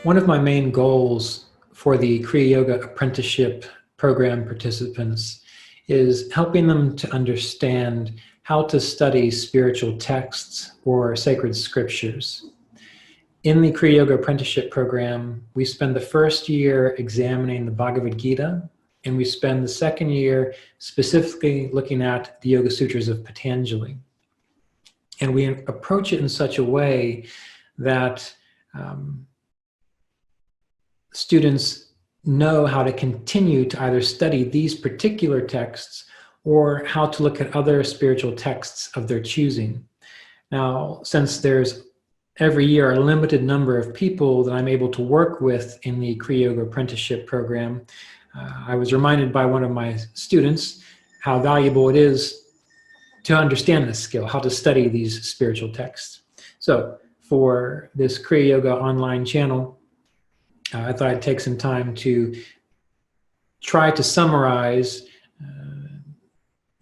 One of my main goals for the Kriya Yoga apprenticeship program participants is helping them to understand how to study spiritual texts or sacred scriptures. In the Kriya Yoga apprenticeship program, we spend the first year examining the Bhagavad Gita, and we spend the second year specifically looking at the Yoga Sutras of Patanjali. And we approach it in such a way that students know how to continue to either study these particular texts or how to look at other spiritual texts of their choosing. Now, since there's every year a limited number of people that I'm able to work with in the Kriya Yoga apprenticeship program, I was reminded by one of my students how valuable it is to understand this skill, how to study these spiritual texts. So for this Kriya Yoga online channel, I thought I'd take some time to try to summarize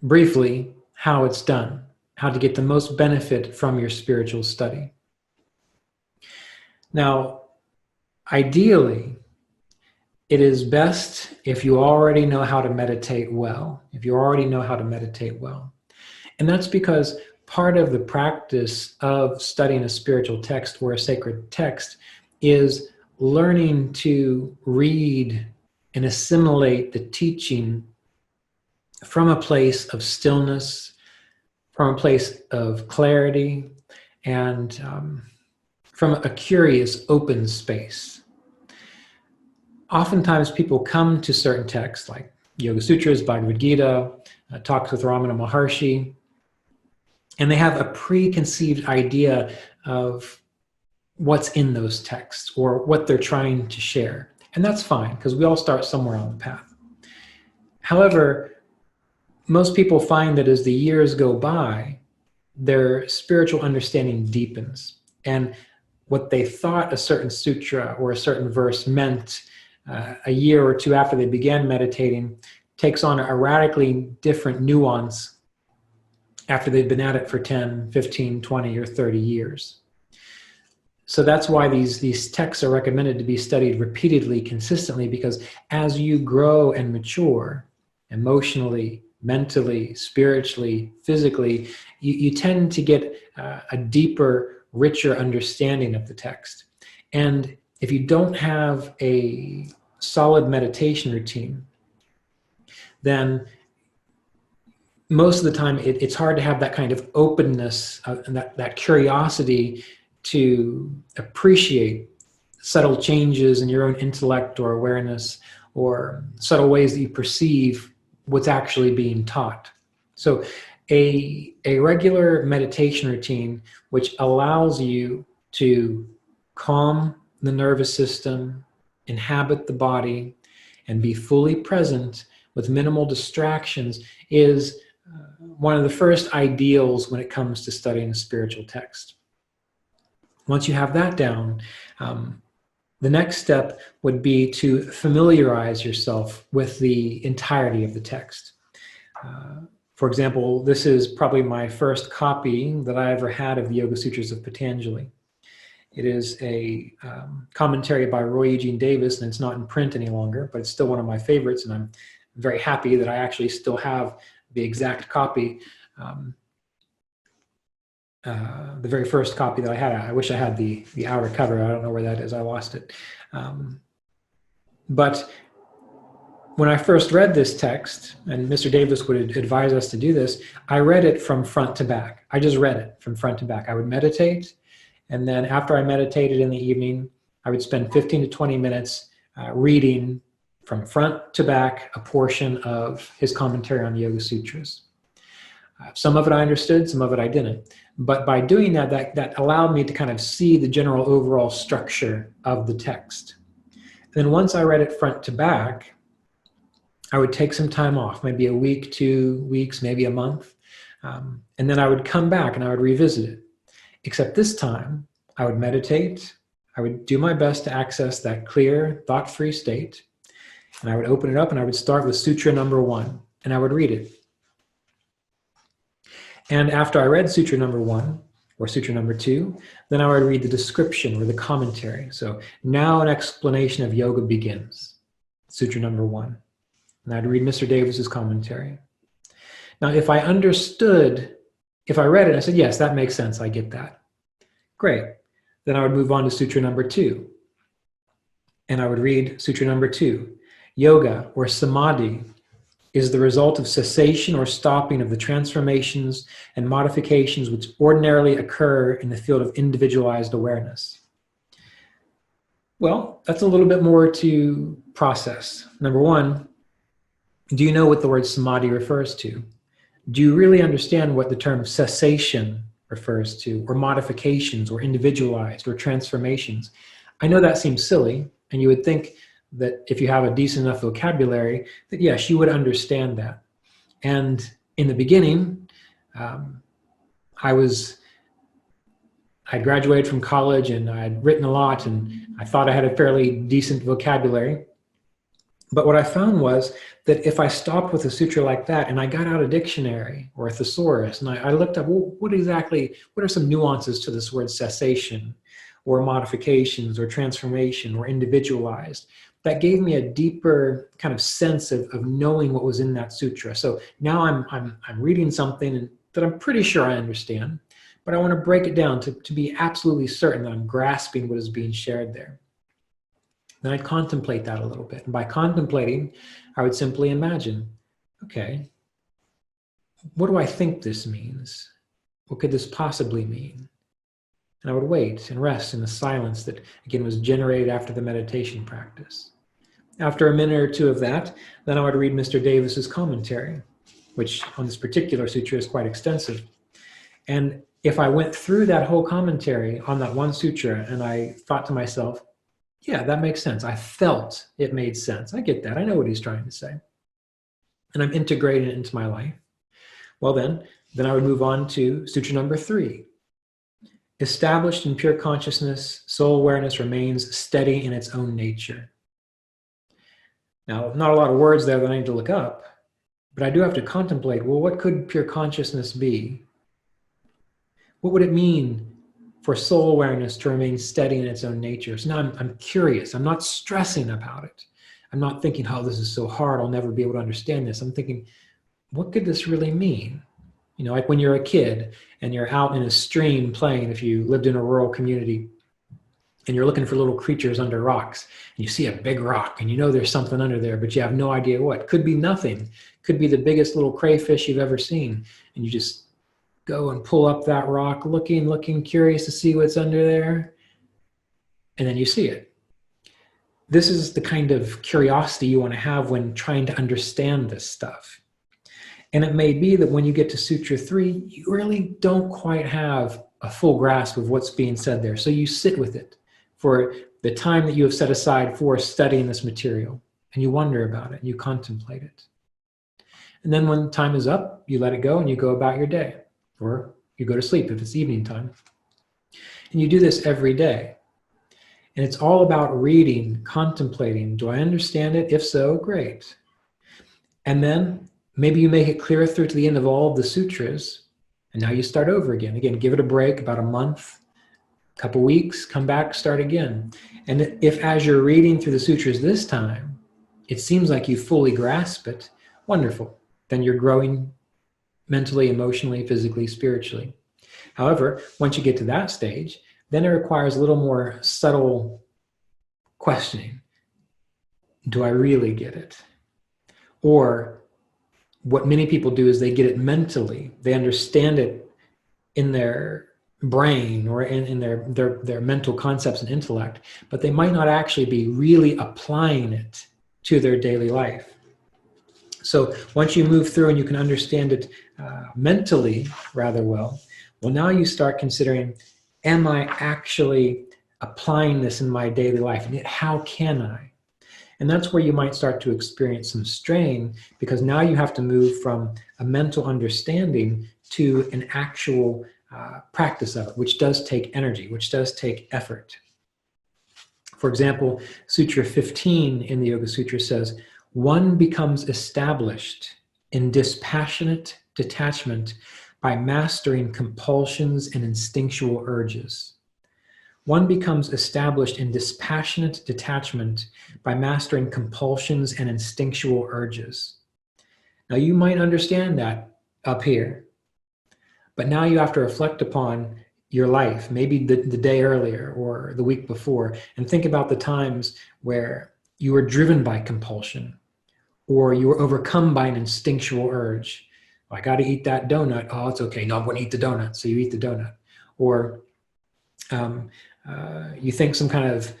briefly how it's done, how to get the most benefit from your spiritual study. Now, ideally, it is best if you already know how to meditate well, And that's because part of the practice of studying a spiritual text or a sacred text is learning to read and assimilate the teaching from a place of stillness, from a place of clarity, and from a curious, open space. Oftentimes people come to certain texts like Yoga Sutras, Bhagavad Gita, Talks with Ramana Maharshi, and they have a preconceived idea of what's in those texts or what they're trying to share. And that's fine, because we all start somewhere on the path. However, most people find that as the years go by, their spiritual understanding deepens. And what they thought a certain sutra or a certain verse meant a year or two after they began meditating takes on a radically different nuance after they've been at it for 10, 15, 20, or 30 years. So that's why these texts are recommended to be studied repeatedly, consistently, because as you grow and mature emotionally, mentally, spiritually, physically, you tend to get a deeper, richer understanding of the text. And if you don't have a solid meditation routine, then most of the time it's hard to have that kind of openness and that curiosity to appreciate subtle changes in your own intellect or awareness, or subtle ways that you perceive what's actually being taught. So a regular meditation routine which allows you to calm the nervous system, inhabit the body, and be fully present with minimal distractions is one of the first ideals when it comes to studying a spiritual text. Once you have that down, the next step would be to familiarize yourself with the entirety of the text. For example, this is probably my first copy that I ever had of the Yoga Sutras of Patanjali. It is a commentary by Eugene Davis, and it's not in print any longer, but it's still one of my favorites, and I'm very happy that I actually still have the exact copy. The very first copy that I had. I wish I had the outer cover. I don't know where that is. I lost it. But when I first read this text, and Mr. Davis would advise us to do this, I read it from front to back. I just read it from front to back. I would meditate, and then after I meditated in the evening, I would spend 15 to 20 minutes reading from front to back a portion of his commentary on the Yoga Sutras. Some of it I understood, some of it I didn't. But by doing that, that allowed me to kind of see the general overall structure of the text. And then once I read it front to back, I would take some time off, maybe a week, 2 weeks, maybe a month. And then I would come back and I would revisit it. Except this time, I would meditate. I would do my best to access that clear, thought-free state. And I would open it up and I would start with Sutra number 1. And I would read it. And after I read Sutra number 1, or Sutra number 2. Then I would read the description or the commentary. So now an explanation of yoga begins, Sutra number 1. And I'd read Mr. Davis's commentary. Now, if I read it, I said, yes, that makes sense, I get that. Great. Then I would move on to Sutra number 2. And I would read Sutra number 2. Yoga, or samadhi, is the result of cessation or stopping of the transformations and modifications which ordinarily occur in the field of individualized awareness. Well, that's a little bit more to process. Number 1, do you know what the word samadhi refers to? Do you really understand what the term cessation refers to, or modifications, or individualized, or transformations? I know that seems silly, and you would think that if you have a decent enough vocabulary, that yes, you would understand that. And in the beginning, I graduated from college and I'd written a lot and I thought I had a fairly decent vocabulary. But what I found was that if I stopped with a sutra like that and I got out a dictionary or a thesaurus and I looked up, well, what are some nuances to this word cessation or modifications or transformation or individualized, that gave me a deeper kind of sense of knowing what was in that sutra. So now I'm reading something that I'm pretty sure I understand, but I want to break it down to be absolutely certain that I'm grasping what is being shared there. Then I'd contemplate that a little bit. And by contemplating, I would simply imagine, okay, what do I think this means? What could this possibly mean? And I would wait and rest in the silence that, again, was generated after the meditation practice. After a minute or two of that, then I would read Mr. Davis's commentary, which on this particular sutra is quite extensive. And if I went through that whole commentary on that one sutra and I thought to myself, yeah, that makes sense. I felt it made sense. I get that. I know what he's trying to say. And I'm integrating it into my life. Well, then I would move on to sutra number 3. Established in pure consciousness, soul awareness remains steady in its own nature. Now, not a lot of words there that I need to look up, but I do have to contemplate, well, what could pure consciousness be? What would it mean for soul awareness to remain steady in its own nature? So now I'm curious. I'm not stressing about it. I'm not thinking, oh, this is so hard, I'll never be able to understand this. I'm thinking, what could this really mean? You know, like when you're a kid and you're out in a stream playing, if you lived in a rural community, and you're looking for little creatures under rocks, and you see a big rock, and you know there's something under there, but you have no idea what. Could be nothing. Could be the biggest little crayfish you've ever seen. And you just go and pull up that rock, looking, curious to see what's under there. And then you see it. This is the kind of curiosity you want to have when trying to understand this stuff. And it may be that when you get to Sutra 3, you really don't quite have a full grasp of what's being said there. So you sit with it for the time that you have set aside for studying this material, and you wonder about it, and you contemplate it. And then when time is up, you let it go and you go about your day, or you go to sleep if it's evening time. And you do this every day. And it's all about reading, contemplating. Do I understand it? If so, great. And then maybe you make it clear through to the end of all of the sutras, and now you start over again. Again, give it a break, about a month, a couple weeks, come back, start again. And if as you're reading through the sutras this time, it seems like you fully grasp it, wonderful. Then you're growing mentally, emotionally, physically, spiritually. However, once you get to that stage, then it requires a little more subtle questioning. Do I really get it? Or what many people do is they get it mentally. They understand it in their brain or in their mental concepts and intellect, but they might not actually be really applying it to their daily life. So once you move through and you can understand it mentally rather well, now you start considering, am I actually applying this in my daily life? And how can I? And that's where you might start to experience some strain, because now you have to move from a mental understanding to an actual practice of it, which does take energy, which does take effort. For example, Sutra 15 in the Yoga Sutra says, one becomes established in dispassionate detachment by mastering compulsions and instinctual urges. One becomes established in dispassionate detachment by mastering compulsions and instinctual urges. Now, you might understand that up here, but now you have to reflect upon your life, maybe the day earlier or the week before, and think about the times where you were driven by compulsion or you were overcome by an instinctual urge. I got to eat that donut. Oh, it's okay. No, I'm going to eat the donut. So you eat the donut. Or you think some kind of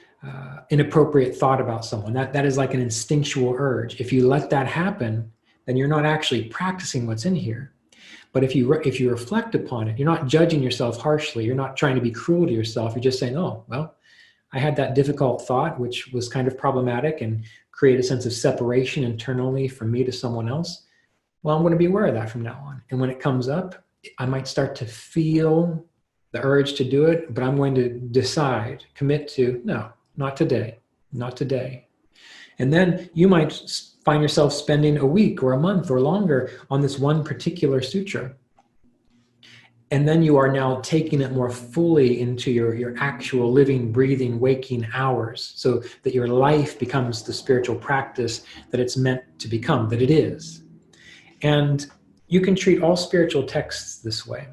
inappropriate thought about someone. That is like an instinctual urge. If you let that happen, then you're not actually practicing what's in here. But if you reflect upon it, you're not judging yourself harshly. You're not trying to be cruel to yourself. You're just saying, oh, well, I had that difficult thought, which was kind of problematic and create a sense of separation internally from me to someone else. Well, I'm going to be aware of that from now on. And when it comes up, I might start to feel the urge to do it, but I'm going to decide, commit to, no, not today, not today. And then you might find yourself spending a week or a month or longer on this one particular sutra. And then you are now taking it more fully into your actual living, breathing, waking hours, so that your life becomes the spiritual practice that it's meant to become, that it is. And you can treat all spiritual texts this way.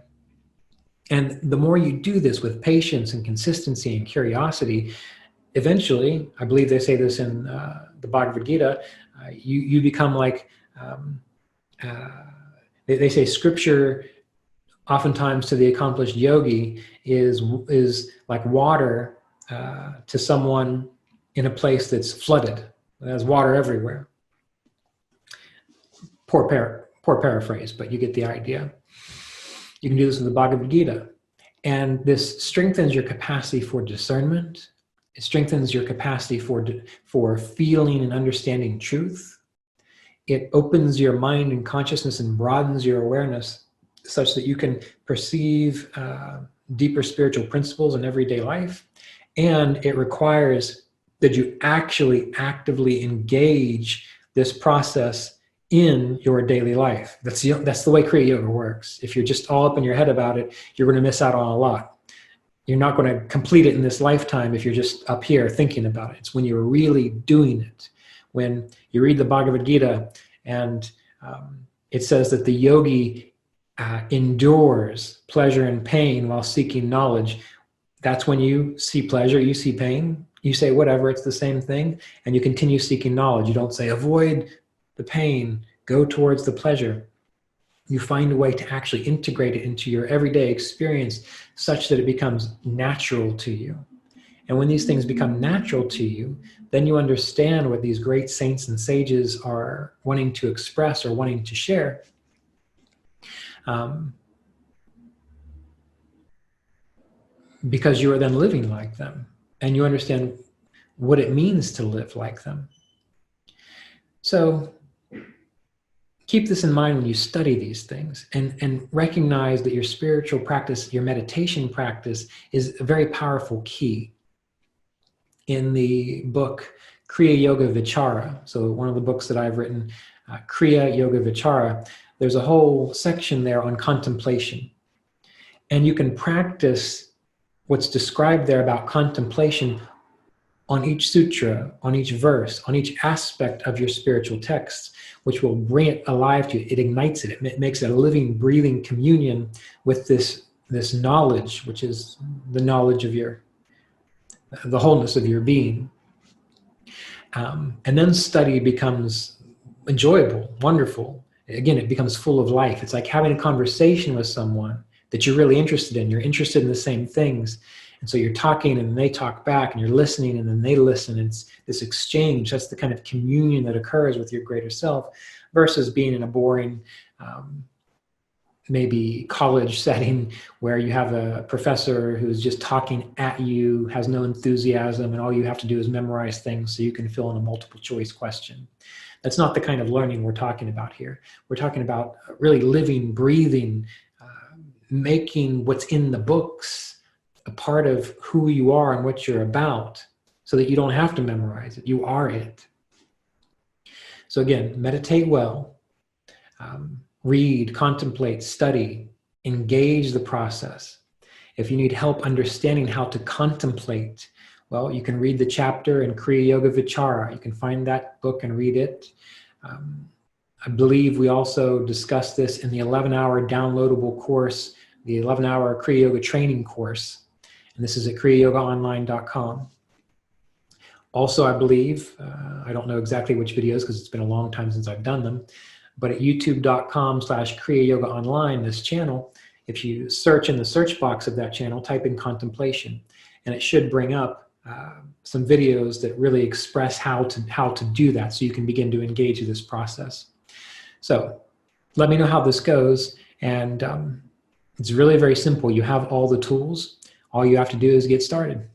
And the more you do this with patience and consistency and curiosity, eventually, I believe they say this in the Bhagavad Gita, you become like, they say scripture, oftentimes to the accomplished yogi, is like water to someone in a place that's flooded. There's water everywhere. Poor paraphrase, but you get the idea. You can do this with the Bhagavad Gita. And this strengthens your capacity for discernment. It strengthens your capacity for feeling and understanding truth. It opens your mind and consciousness and broadens your awareness such that you can perceive deeper spiritual principles in everyday life. And it requires that you actually actively engage this process in your daily life. That's the way Kriya Yoga works. If you're just all up in your head about it, you're going to miss out on a lot. You're not going to complete it in this lifetime if you're just up here thinking about it. It's when you're really doing it. When you read the Bhagavad Gita and it says that the yogi endures pleasure and pain while seeking knowledge. That's when you see pleasure, you see pain, you say whatever, it's the same thing, and you continue seeking knowledge. You don't say avoid the pain, go towards the pleasure. You find a way to actually integrate it into your everyday experience such that it becomes natural to you. And when these things become natural to you, then you understand what these great saints and sages are wanting to express or wanting to share. Because you are then living like them, and you understand what it means to live like them. So keep this in mind when you study these things, and recognize that your spiritual practice, your meditation practice, is a very powerful key. In the book Kriya Yoga Vichara, so one of the books that I've written, Kriya Yoga Vichara, there's a whole section there on contemplation. And you can practice what's described there about contemplation on each sutra, on each verse, on each aspect of your spiritual texts, which will bring it alive to you. It ignites it. It makes it a living, breathing communion with this knowledge, which is the knowledge of the wholeness of your being. And then study becomes enjoyable, wonderful. Again, it becomes full of life. It's like having a conversation with someone that you're really interested in. You're interested in the same things. And so you're talking and they talk back, and you're listening and then they listen. It's this exchange. That's the kind of communion that occurs with your greater self, versus being in a boring, maybe college setting where you have a professor who's just talking at you, has no enthusiasm, and all you have to do is memorize things so you can fill in a multiple choice question. That's not the kind of learning we're talking about here. We're talking about really living, breathing, making what's in the books a part of who you are and what you're about, so that you don't have to memorize it. You are it. So again, meditate well, read, contemplate, study, engage the process. If you need help understanding how to contemplate, well, you can read the chapter in Kriya Yoga Vichara. You can find that book and read it. I believe we also discussed this in the 11-hour downloadable course, the 11-hour Kriya Yoga training course. And this is at kriyayogaonline.com. Also, I believe, I don't know exactly which videos because it's been a long time since I've done them, but at youtube.com/kriyayogaonline, this channel, if you search in the search box of that channel, type in contemplation, and it should bring up some videos that really express how to do that, so you can begin to engage in this process. So let me know how this goes, and it's really very simple. You have all the tools. All you have to do is get started.